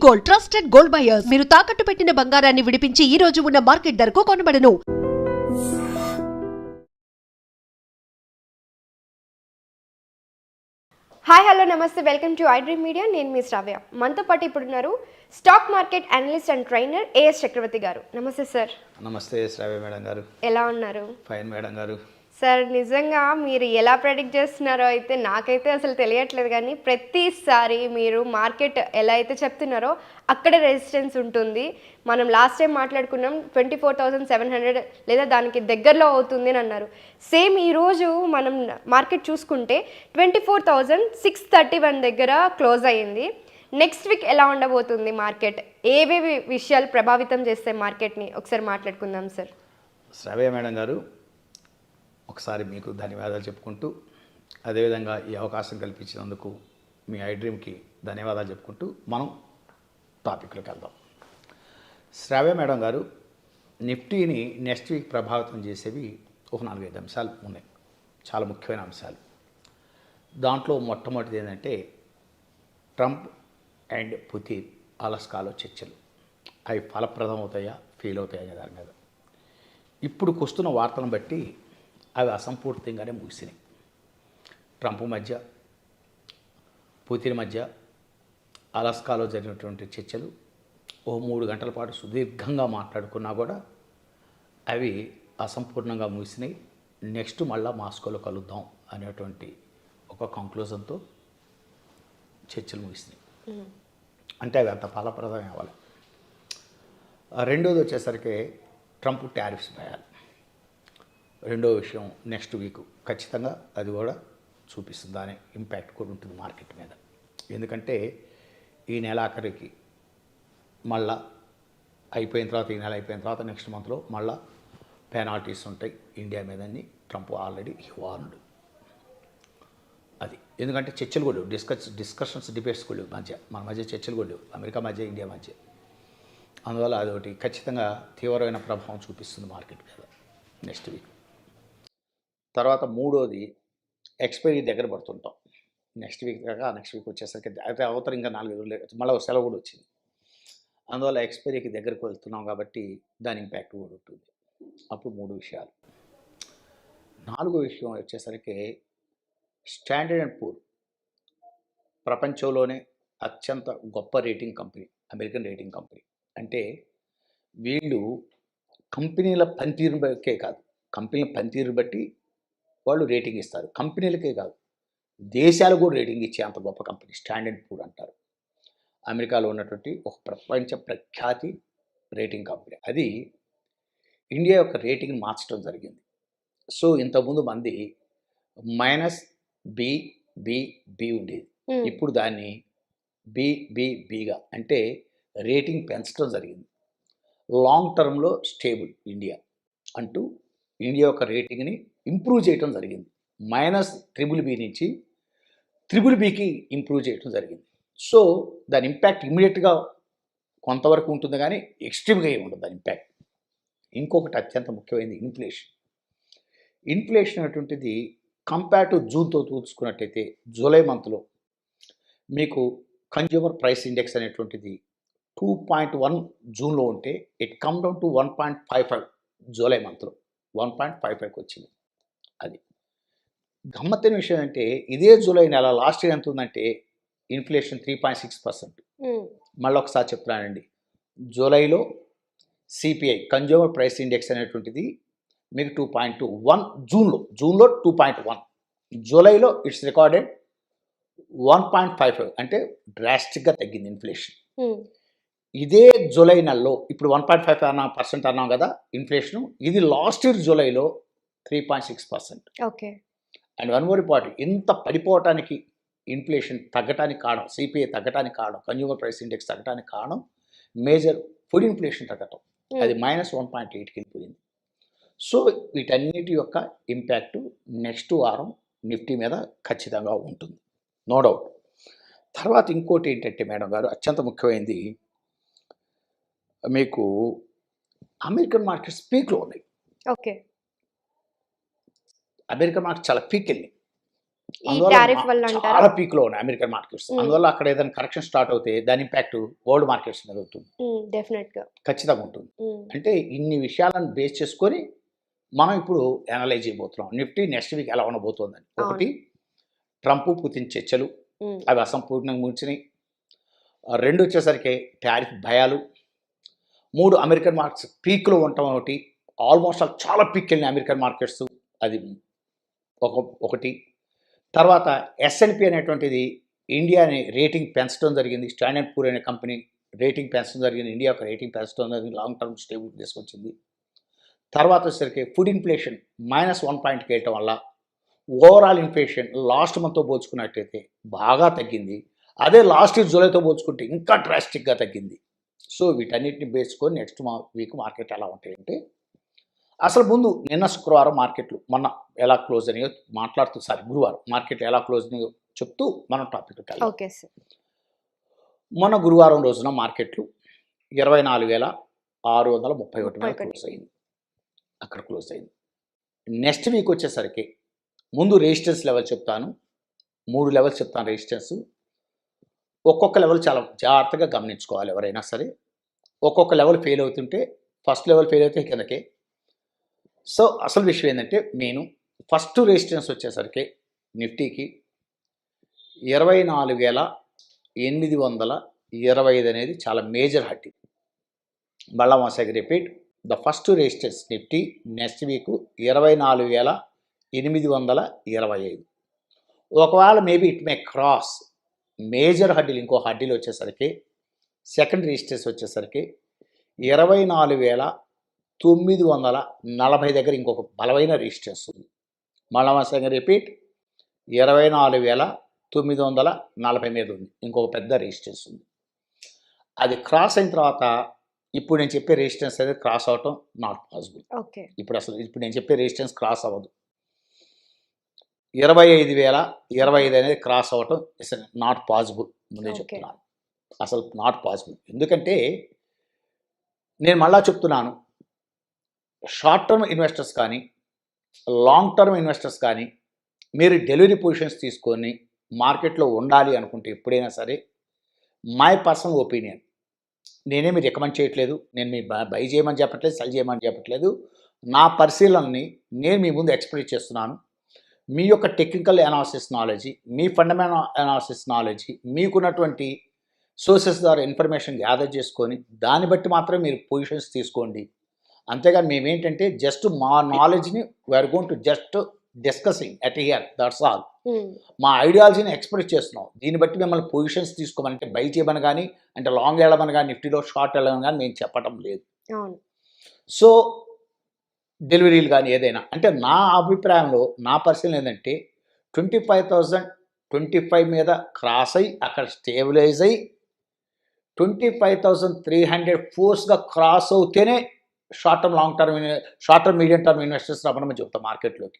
Gold trusted gold buyers. మీరు తాకట్టు పెట్టిన బంగారాన్ని విడిపించి ఈ రోజు ఉన్న మార్కెట్ ధరకు కొనబడను. Hi hello namaste, welcome to iDream media. నేను మీ శ్రావ్య. మనతో పాటు ఇప్పుడున్నారు stock market analyst and trainer AS Chakravarthy garu. Namaste sir. నమస్తే శ్రావ్య మేడం గారు. ఎలా ఉన్నారు? ఫైన్ మేడం గారు. సార్, నిజంగా మీరు ఎలా ప్రెడిక్ట్ చేస్తున్నారో అయితే నాకైతే అసలు తెలియట్లేదు, కానీ ప్రతిసారి మీరు మార్కెట్ ఎలా అయితే చెప్తున్నారో అక్కడే రెసిస్టెన్స్ ఉంటుంది. మనం లాస్ట్ టైం మాట్లాడుకున్నాం 24,700 లేదా దానికి దగ్గరలో అవుతుంది అని అన్నారు. సేమ్ ఈరోజు మనం మార్కెట్ చూసుకుంటే 24,631 దగ్గర క్లోజ్ అయ్యింది. నెక్స్ట్ వీక్ ఎలా ఉండబోతుంది మార్కెట్? ఏవేవి విషయాలు ప్రభావితం చేస్తాయి మార్కెట్ని ఒకసారి మాట్లాడుకుందాం సార్. శ్రావ్య మేడం గారు, ఒకసారి మీకు ధన్యవాదాలు చెప్పుకుంటూ, అదేవిధంగా ఈ అవకాశం కల్పించినందుకు మీ ఐడ్రీమ్కి ధన్యవాదాలు చెప్పుకుంటూ మనం టాపిక్లోకి వెళ్దాం. శ్రావ్య మేడం గారు, నిఫ్టీని నెక్స్ట్ వీక్ ప్రభావితం చేసేవి ఒక 4-5 అంశాలు ఉన్నాయి, చాలా ముఖ్యమైన అంశాలు. దాంట్లో మొట్టమొదటిది ఏంటంటే ట్రంప్ అండ్ పుతిన్ అలాస్కాలో చర్చలు. అవి ఫలప్రదం అవుతాయా, ఫెయిల్ అవుతాయా అనే దాని మీద. ఇప్పుడు వస్తున్న వార్తలను బట్టి అవి అసంపూర్తిగానే ముగిసినాయి. ట్రంప్ మధ్య, పుతిన్ మధ్య అలాస్కాలో జరిగినటువంటి చర్చలు 3 గంటల పాటు సుదీర్ఘంగా మాట్లాడుకున్నా కూడా అవి అసంపూర్ణంగా ముగిసినాయి. నెక్స్ట్ మళ్ళీ మాస్కోలో కలుద్దాం అనేటువంటి ఒక కంక్లూజన్తో చర్చలు ముగిసినాయి. అంటే అవి అంత ఫలప్రదం అవ్వాలి. రెండోది వచ్చేసరికి ట్రంప్ టారిఫ్స్ భయాలు. రెండో విషయం, నెక్స్ట్ వీక్ ఖచ్చితంగా అది కూడా చూపిస్తుంది, దాని ఇంపాక్ట్ కూడా ఉంటుంది మార్కెట్ మీద. ఎందుకంటే ఈ నెల ఆఖరికి మళ్ళా అయిపోయిన తర్వాత, ఈ నెల అయిపోయిన తర్వాత నెక్స్ట్ మంత్లో మళ్ళా పెనాల్టీస్ ఉంటాయి ఇండియా మీదని ట్రంప్ ఆల్రెడీ వార్న్డ్. అది ఎందుకంటే చర్చలు కూడా డిస్కషన్స్ డిబేట్స్ కూడా మన మధ్య చర్చలు కూడా అమెరికా మధ్య, ఇండియా మధ్య. అందువల్ల అదొకటి ఖచ్చితంగా తీవ్రమైన ప్రభావం చూపిస్తుంది మార్కెట్ మీద నెక్స్ట్ వీక్. తర్వాత మూడోది, ఎక్స్పైరీ దగ్గర పడుతుంటాం. నెక్స్ట్ వీక్ దాకా, నెక్స్ట్ వీక్ వచ్చేసరికి అయితే అవతల ఇంకా 4 రోజులు మళ్ళీ సెలవు కూడా వచ్చింది. అందువల్ల ఎక్స్పైరీకి దగ్గరకు వెళ్తున్నాం కాబట్టి దాని ఇంపాక్ట్ కూడా ఉంటుంది. అప్పుడు 3 విషయాలు. 4వ విషయం వచ్చేసరికి స్టాండర్డ్ అండ్ పూర్ ప్రపంచంలోనే అత్యంత గొప్ప rating company, American rating company. అంటే వీళ్ళు కంపెనీల పనితీరు బట్టే కాదు, కంపెనీల పనితీరు బట్టి వాళ్ళు రేటింగ్ ఇస్తారు. కంపెనీలకే కాదు, దేశాలు కూడా రేటింగ్ ఇచ్చే అంత గొప్ప కంపెనీ స్టాండర్డ్ పూర్ అంటారు. అమెరికాలో ఉన్నటువంటి ఒక ప్రపంచ ప్రఖ్యాతి రేటింగ్ కంపెనీ. అది ఇండియా యొక్క రేటింగ్ని మార్చడం జరిగింది. సో ఇంతకుముందు మంది -BBB ఉండేది, ఇప్పుడు దాన్ని BBBగా అంటే రేటింగ్ పెంచడం జరిగింది. లాంగ్ టర్మ్లో స్టేబుల్ ఇండియా అంటూ ఇండియా యొక్క రేటింగ్ని ఇంప్రూవ్ చేయడం జరిగింది. -BBB నుంచి BBBకి ఇంప్రూవ్ చేయడం జరిగింది. సో దాని ఇంపాక్ట్ ఇమ్మీడియట్గా కొంతవరకు ఉంటుంది, కానీ ఎక్స్ట్రీమ్గా ఏమి ఉండదు దాని ఇంపాక్ట్. ఇంకొకటి అత్యంత ముఖ్యమైనది ఇన్ఫ్లేషన్. ఇన్ఫ్లేషన్ అనేటువంటిది కంపేర్ టు జూన్తో చూసుకున్నట్టయితే జూలై మంత్లో మీకు కన్జ్యూమర్ ప్రైస్ ఇండెక్స్ అనేటువంటిది 2.1 జూన్లో ఉంటే it come down to 1.55 July మంత్లో 1.55కి వచ్చింది. అది గమ్మత్తైన విషయం అంటే ఇదే జూలై నెల లాస్ట్ ఇయర్ ఎంత ఉందంటే ఇన్ఫ్లేషన్ 3.6%. మళ్ళీ ఒకసారి చెప్తున్నానండి, జూలైలో సిపిఐ కన్జ్యూమర్ ప్రైస్ ఇండెక్స్ అనేటువంటిది మీకు 2.21 జూన్లో 2.1, జూలైలో ఇట్స్ రికార్డెడ్ 1.55, అంటే డ్రాస్టిక్గా తగ్గింది ఇన్ఫ్లేషన్. ఇదే జూలై నెలలో ఇప్పుడు 1.5% అన్నాం కదా ఇన్ఫ్లేషను, ఇది లాస్ట్ ఇయర్ జూలైలో 3.6%. Okay. And one more important, ఇంత పడిపోవటానికి ఇన్ఫ్లేషన్ తగ్గటానికి కారణం, సిపిఐ తగ్గటానికి కారణం, కన్జ్యూమర్ ప్రైస్ ఇండెక్స్ తగ్గటానికి కారణం మేజర్ ఫుడ్ ఇన్ఫ్లేషన్ తగ్గటం. అది -1.8కి వెళ్ళిపోయింది. సో వీటన్నిటి యొక్క ఇంపాక్ట్ నెక్స్ట్ వారం నిఫ్టీ మీద ఖచ్చితంగా ఉంటుంది, నో డౌట్. తర్వాత ఇంకోటి ఏంటంటే మేడం గారు, అత్యంత ముఖ్యమైనది, మీకు అమెరికన్ మార్కెట్స్ పీక్లో ఉన్నాయి. ఓకే. అమెరికన్ మార్కెట్ చాలా పీక్ వెళ్ళింది. ఈ టారిఫ్ వల్ల అంటారా? చాలా పీక్లో ఉన్నాయి అమెరికన్ మార్కెట్స్. అందువల్ల అక్కడ ఏదైనా కరెక్షన్ స్టార్ట్ అవుతే దాని ఇంపాక్ట్ వరల్డ్ మార్కెట్స్ మీద అవుతుంది, డెఫినెట్ గా ఖచ్చితంగా ఉంటుంది. అంటే ఇన్ని విషయాలను బేస్ చేసుకొని మనం ఇప్పుడు అనలైజ్ చేయబోతున్నాం నిఫ్టీ నెక్స్ట్ వీక్ ఎలా ఉండబోతోందని. ఒకటి, ట్రంప్ పుతిన్ చర్చలు, అవి అసంపూర్ణంగా ముగిసినాయి. రెండు వచ్చేసరికి టారిఫ్ భయాలు. మూడు, అమెరికన్ మార్కెట్స్ పీక్లో ఉండటం ఒకటి, ఆల్మోస్ట్ చాలా పీక్ వెళ్ళిన అమెరికన్ మార్కెట్స్, అది ఒకటి. తర్వాత S&P అనేటువంటిది ఇండియాని రేటింగ్ పెంచడం జరిగింది. స్టాండర్డ్ పూర్ అనే కంపెనీ రేటింగ్ పెంచడం జరిగింది, ఇండియా యొక్క రేటింగ్ పెంచడం జరిగింది, లాంగ్ టర్మ్ స్టేబుల్ తీసుకొచ్చింది. తర్వాత వచ్చేసరికి ఫుడ్ ఇన్ఫ్లేషన్ -1.8 వేయటం వల్ల ఓవరాల్ ఇన్ఫ్లేషన్ లాస్ట్ మంత్తో పోల్చుకున్నట్టయితే బాగా తగ్గింది. అదే లాస్ట్ ఇయర్ జూలైతో పోల్చుకుంటే ఇంకా డ్రాస్టిక్గా తగ్గింది. సో వీటన్నిటిని బేసుకొని నెక్స్ట్ వీక్ మార్కెట్ ఎలా ఉంటాయంటే, అసలు ముందు నిన్న శుక్రవారం మార్కెట్లు మొన్న ఎలా క్లోజ్ అయ్యాయో మాట్లాడుతూ, గురువారం మార్కెట్లు ఎలా క్లోజ్ అయ్యాయో చెప్తూ మనం టాపిక్ వెళ్ళాం. Okay sir. మొన్న గురువారం రోజున మార్కెట్లు 24,631 మీద క్లోజ్ అయింది, అక్కడ క్లోజ్ అయింది. నెక్స్ట్ వీక్ వచ్చేసరికి ముందు రెసిస్టెన్స్ లెవెల్ చెప్తాను, 3 లెవెల్స్ చెప్తాను రెసిస్టెన్స్. ఒక్కొక్క లెవెల్ చాలా జాగ్రత్తగా గమనించుకోవాలి ఎవరైనా సరే. ఒక్కొక్క లెవెల్ ఫెయిల్ అవుతుంటే, ఫస్ట్ లెవెల్ ఫెయిల్ అయితే కిందకే. సో అసలు విషయం ఏంటంటే, నేను ఫస్ట్ రెసిస్టెన్స్ వచ్చేసరికి నిఫ్టీకి 24,825 అనేది చాలా మేజర్ హట్టి. మళ్ళా ఒకసారి repeat, the first resistance Nifty next week 24,825. ఒకవేళ maybe it may cross major హడ్డీలు, ఇంకో హడ్డీలు వచ్చేసరికి సెకండ్ రెసిస్టెన్స్ వచ్చేసరికి 24,940 దగ్గర ఇంకొక బలమైన రెసిస్టెన్స్ ఉంది. మళ్ళా ఒకసారి రిపీట్, 24,940 మీద ఉంది, ఇంకొక పెద్ద రెసిస్టెన్స్ ఉంది. అది క్రాస్ అయిన తర్వాత ఇప్పుడు నేను చెప్పే రెసిస్టెన్స్ అనేది క్రాస్ అవటం నాట్ పాసిబుల్. ఓకే. ఇప్పుడు నేను చెప్పే రెసిస్టెన్స్ క్రాస్ అవ్వదు. 25,025 అనేది క్రాస్ అవ్వటం ఇట్స్ నాట్ పాసిబుల్. ముందే చెప్తున్నాను, అసలు నాట్ పాసిబుల్. ఎందుకంటే నేను మళ్ళా చెప్తున్నాను, షార్ట్ టర్మ్ ఇన్వెస్టర్స్ కానీ లాంగ్ టర్మ్ ఇన్వెస్టర్స్ కానీ మీరు డెలివరీ పొజిషన్స్ తీసుకొని మార్కెట్లో ఉండాలి అనుకుంటే ఎప్పుడైనా సరే, మై పర్సనల్ ఒపీనియన్, నేనేమి రికమెండ్ చేయట్లేదు, నేను మీ బై చేయమని చెప్పట్లేదు, సెల్ చేయమని చెప్పట్లేదు. నా పరిశీలనని నేను మీ ముందు ఎక్స్ప్రెస్ చేస్తున్నాను. మీ యొక్క టెక్నికల్ అనాలిసిస్ నాలెడ్జి, మీ ఫండమెంటల్ అనాలిసిస్ నాలెడ్జి, మీకున్నటువంటి సోర్సెస్ ద్వారా ఇన్ఫర్మేషన్ గ్యాదర్ చేసుకొని దాన్ని బట్టి మాత్రమే మీరు పొజిషన్స్ తీసుకోండి. అంతేగాని మేమేంటంటే జస్ట్ మా నాలెడ్జ్ని we are going to just discussing at here, that's all. మా ఐడియాలజీని ఎక్స్ప్రెస్ చేస్తున్నాం. దీన్ని బట్టి మిమ్మల్ని పొజిషన్స్ తీసుకోమని, బై చేయమని కానీ, అంటే లాంగ్ వెళ్ళమని కానీ, నిఫ్టీలో షార్ట్ వెళ్ళమని కానీ నేను చెప్పడం లేదు. సో డెలివరీలు కానీ ఏదైనా, అంటే నా అభిప్రాయంలో నా పరిశీలన ఏంటంటే 25,025 మీద క్రాస్ అయ్యి అక్కడ స్టేబిలైజ్ అయ్యి 25,300 ఫోర్స్గా క్రాస్ అవుతేనే short term long term short term medium term investors రావడం చెప్తాం మార్కెట్లోకి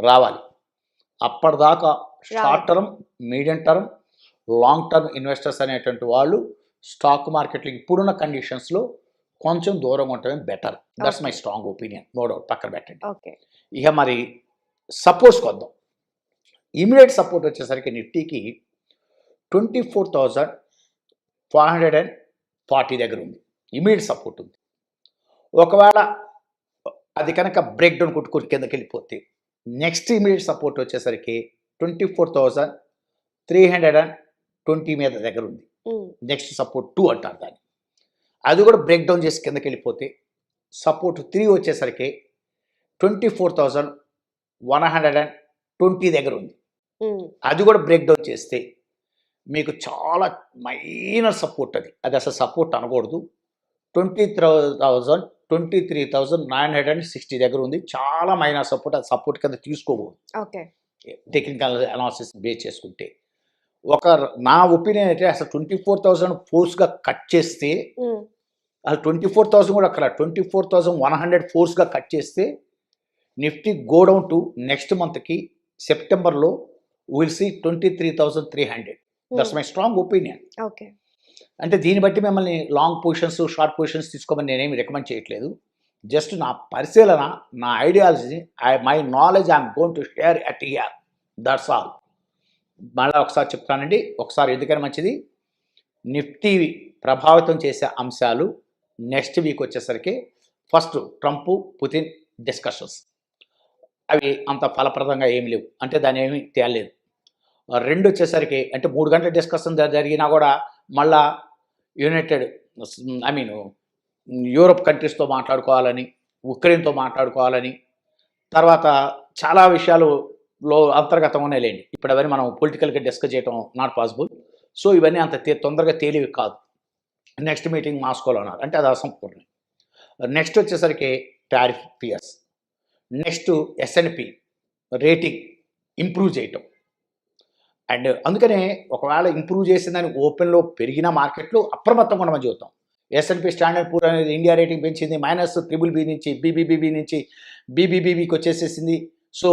రావాలి. అప్పటిదాకా short term, medium term, long term investors అనేటువంటి వాళ్ళు స్టాక్ మార్కెట్లో ఇప్పుడున్న కండిషన్స్లో కొంచెం దూరంగా ఉండటమే better. That's my strong opinion, no doubt, పక్కన పెట్టండి. ఇక మరి సపోర్ట్స్కి వద్దాం. ఇమీడియట్ సపోర్ట్ వచ్చేసరికి నిఫ్టీకి 24,540 దగ్గర ఉంది, ఇమీడియట్ సపోర్ట్ ఉంది. ఒకవేళ అది కనుక బ్రేక్ డౌన్ కొట్టుకుని కిందకి వెళ్ళిపోతే నెక్స్ట్ ఇమీడియట్ సపోర్ట్ వచ్చేసరికి 24,320 మీద దగ్గర ఉంది. నెక్స్ట్ సపోర్ట్ 2 అంటారు దాన్ని. అది కూడా బ్రేక్ డౌన్ చేసి కిందకి వెళ్ళిపోతే సపోర్ట్ 3 వచ్చేసరికి 24,120 దగ్గర ఉంది. అది కూడా బ్రేక్ డౌన్ చేస్తే మీకు చాలా మైనర్ సపోర్ట్, అది అసలు సపోర్ట్ అనకూడదు. 23,960 దగ్గర ఉంది, చాలా మైనర్ సపోర్ట్. అది సపోర్ట్ కింద తీసుకోకూడదు టెక్నికల్ అనాలిసిస్ బేస్ చేసుకుంటే. నా ఒపీనియన్ అయితే అసలు 24,000 ఫోర్స్గా కట్ చేస్తే, అసలు 24,000 కూడా అక్కడ 24,100 ఫోర్స్గా కట్ చేస్తే Nifty go down to next మంత్కి సెప్టెంబర్లో will see 23,300. That's my strong opinion. అంటే దీన్ని బట్టి మిమ్మల్ని లాంగ్ పొజిషన్స్, షార్ట్ పొజిషన్స్ తీసుకోమని నేనేమి రికమెండ్ చేయట్లేదు. జస్ట్ నా పరిశీలన, నా ideology, my knowledge I'm going to share at here. That's all. మళ్ళీ ఒకసారి చెప్తానండి, ఒకసారి ఎందుకని మంచిది. నిఫ్టీ ప్రభావితం చేసే అంశాలు నెక్స్ట్ వీక్ వచ్చేసరికి ఫస్ట్ ట్రంప్ పుతిన్ డిస్కషన్స్, అవి అంత ఫలప్రదంగా ఏమి లేవు, అంటే దాని ఏమీ తేలేదు. రెండు వచ్చేసరికి అంటే 3 గంటల డిస్కషన్ జరిగినా కూడా మళ్ళా యునైటెడ్ యూరోప్ కంట్రీస్తో మాట్లాడుకోవాలని, ఉక్రెయిన్తో మాట్లాడుకోవాలని, తర్వాత చాలా విషయాలులో అంతర్గతం ఉన్నాయిలేండి. ఇప్పుడు అవన్నీ మనం పొలిటికల్గా డిస్కస్ చేయడం నాట్ పాసిబుల్. సో ఇవన్నీ అంత తొందరగా తేలివి కాదు. నెక్స్ట్ మీటింగ్ మాస్కోలో ఉన్నారు, అంటే అది అసంపూర్ణం. నెక్స్ట్ వచ్చేసరికి tariff fears, next S&P rating improve చేయటం. అండ్ అందుకనే ఒకవేళ ఇంప్రూవ్ చేసిందని ఓపెన్లో పెరిగిన మార్కెట్లు అప్రమత్తంగా ఉండమని చెబుతాం. S&P స్టాండర్డ్ పూర్ అనేది ఇండియా రేటింగ్ పెంచింది, -BBB నుంచి BBBB నుంచి BBBBకి వచ్చేసేసింది. సో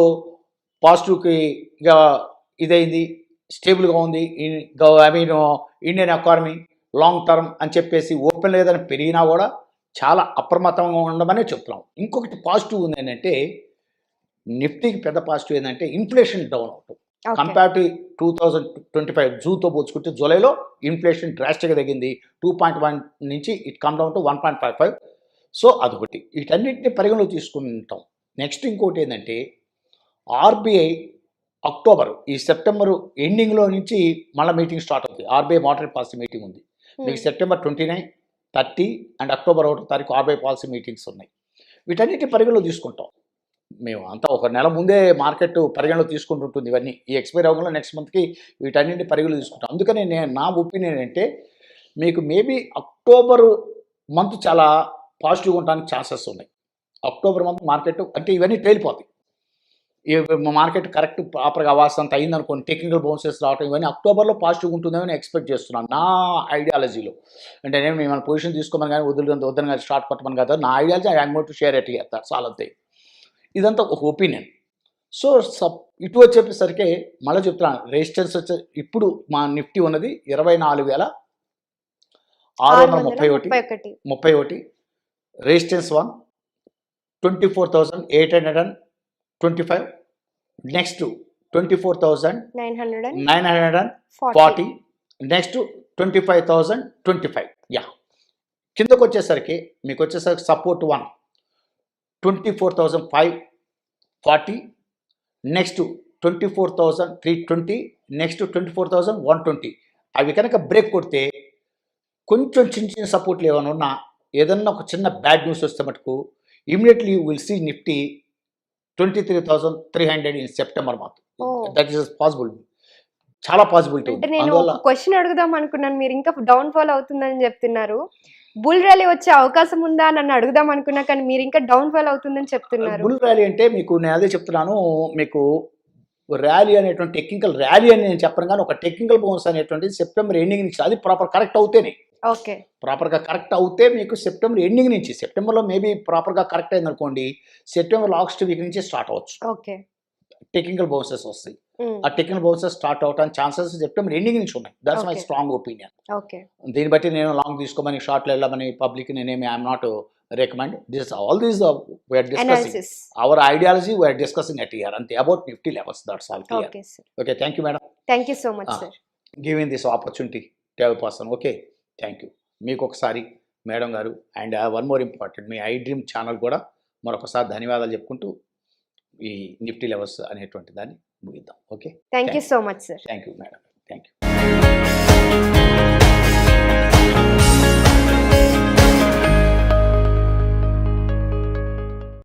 పాజిటివ్కి ఇక ఇదైంది, స్టేబుల్గా ఉంది. ఇండియన్ ఎకానమీ లాంగ్ టర్మ్ అని చెప్పేసి ఓపెన్ లేదని పెరిగినా కూడా చాలా అప్రమత్తంగా ఉండమని చెప్తున్నాం. ఇంకొకటి పాజిటివ్ ఉంది ఏంటంటే, నిఫ్టీకి పెద్ద పాజిటివ్ ఏంటంటే ఇన్ఫ్లేషన్ డౌన్ అవటం. కంపేర్ టు 2025 జూన్తో పోల్చుకుంటే జూలైలో ఇన్ఫ్లేషన్ డ్రాస్టిక్గా తగ్గింది. 2.1 నుంచి it come down to 1.55. So అదొకటి, వీటన్నిటిని పరిగణలో తీసుకుంటాం. నెక్స్ట్ ఇంకోటి ఏంటంటే, RBI అక్టోబర్ ఈ సెప్టెంబర్ ఎండింగ్లో నుంచి మళ్ళీ మీటింగ్ స్టార్ట్ అవుతుంది. RBI మానిటరీ పాలసీ మీటింగ్ ఉంది. మీకు సెప్టెంబర్ 29, 30 అండ్ అక్టోబర్ 1వ తారీఖు RBI పాలసీ మీటింగ్స్ ఉన్నాయి. వీటన్నిటి పరిగణలో తీసుకుంటాం. మేము అంతా ఒక నెల ముందే మార్కెట్ పరిగణలో తీసుకుంటుంటుంది. ఇవన్నీ ఈ ఎక్స్పైర్ అవ్వకుండా నెక్స్ట్ మంత్కి వీటన్నింటి పరిగణలో తీసుకుంటాం. అందుకని నా ఒపీనియన్ ఏంటంటే, మీకు మేబీ అక్టోబర్ మంత్ చాలా పాజిటివ్గా ఉండడానికి ఛాన్సెస్ ఉన్నాయి. అక్టోబర్ మంత్ మార్కెట్ అంటే ఇవన్నీ తేలిపోతాయి. ఈ మార్కెట్ కరెక్ట్ ప్రాపర్గా అవ్వాల్సినంత అయిందనుకోండి, టెక్నికల్ బౌన్సెస్ రావడం, ఇవన్నీ అక్టోబర్లో పాజిటివ్ ఉంటుందని ఎక్స్పెక్ట్ చేస్తున్నాను నా ఐడియాలజీలో. అంటే నేను మిమ్మల్ని పొజిషన్ తీసుకోమని కానీ వద్దని కానీ స్టార్ట్ కొట్టమని కదా, నా ideology I going to share it here, that's all. అంతే, ఇదంతా ఒక ఒపీనియన్. సో ఇటు వచ్చేసరికి మళ్ళీ చెప్తున్నాను, రెసిస్టెన్స్ వచ్చే ఇప్పుడు మా నిఫ్టీ ఉన్నది 24,631. రెసిస్టెన్స్ 1 24,825. నెక్స్ట్ 24,940. నెక్స్ట్ 25,025. యా, కిందకు వచ్చేసరికి మీకు వచ్చేసరికి సపోర్ట్ 1 24,540. నెక్స్ట్ 24,320. నెక్స్ట్ 24,120. అవి కనుక బ్రేక్ కొడితే కొంచెం చిన్న సపోర్ట్లు ఏమైనా ఉన్నా, ఏదన్నా ఒక చిన్న బ్యాడ్ న్యూస్ వస్తే మటుకు immediately will see Nifty 23,300 in September month. That is possible, చాలా పాసిబిలిటీ ఉంది. నేను ఒక క్వశ్చన్ అడుగుదాం అనుకున్నాను, మీరు ఇంకా డౌన్ ఫాల్ అవుతుందని చెప్తున్నారు. బుల్ ర్యాలీ వచ్చే అవకాశం ఉందా నన్ను అడుగుదాం అనుకున్నా, కానీ మీరు ఇంకా డౌన్ ఫాల్ అవుతుందని చెప్తున్నారు. బుల్ ర్యాలీ అంటే మీకు నేను అదే చెప్తున్నాను, మీకు ర్యాలీ అనేటువంటి టెక్నికల్ ర్యాలీ అని నేను చెప్పను, కానీ ఒక టెక్నికల్ బౌన్స్ అనేటువంటి సెప్టెంబర్ ఎండింగ్ నుంచి అది ప్రాపర్ కరెక్ట్ అవుతేనే, ఓకే ప్రాపర్గా కరెక్ట్ అవుతే మీకు సెప్టెంబర్ ఎండింగ్ నుంచి, సెప్టెంబర్లో మేబీ ప్రాపర్గా కరెక్ట్ అయింది అనుకోండి, సెప్టెంబర్ లాస్ట్ వీక్ నుంచి స్టార్ట్ అవ్వచ్చు. ఓకే, టెక్నికల్ బౌన్సెస్ వస్తాయి. ఆ టెక్నికల్ బౌన్సెస్ స్టార్ట్ అవడానికి ఛాన్సెస్ సెప్టెంబర్ ఎండింగ్ నుంచి ఉన్నాయి. That's my strong opinion. Okay, దీన్ని బట్టి నేను లాంగ్ తీసుకోమని, షార్ట్లో వెళ్ళమని పబ్లిక్ నేనేమి I'm not recommend. This all these we are discussing analysis. Our ideology we are discussing at here and about Nifty levels. That's all clear. Okay, sir. Okay, thank you, madam. Thank you so much, sir. Giving this opportunity to have a person. Okay, thank you. మీకు ఒకసారి madam గారు and one more important, me I dream channel కూడా మరొకసారి ధన్యవాదాలు చెప్పుకుంటూ ఈ Nifty levels అనేటువంటి దాన్ని ముగిద్దాం. Okay, thank you so much, sir. Thank you madam, thank you.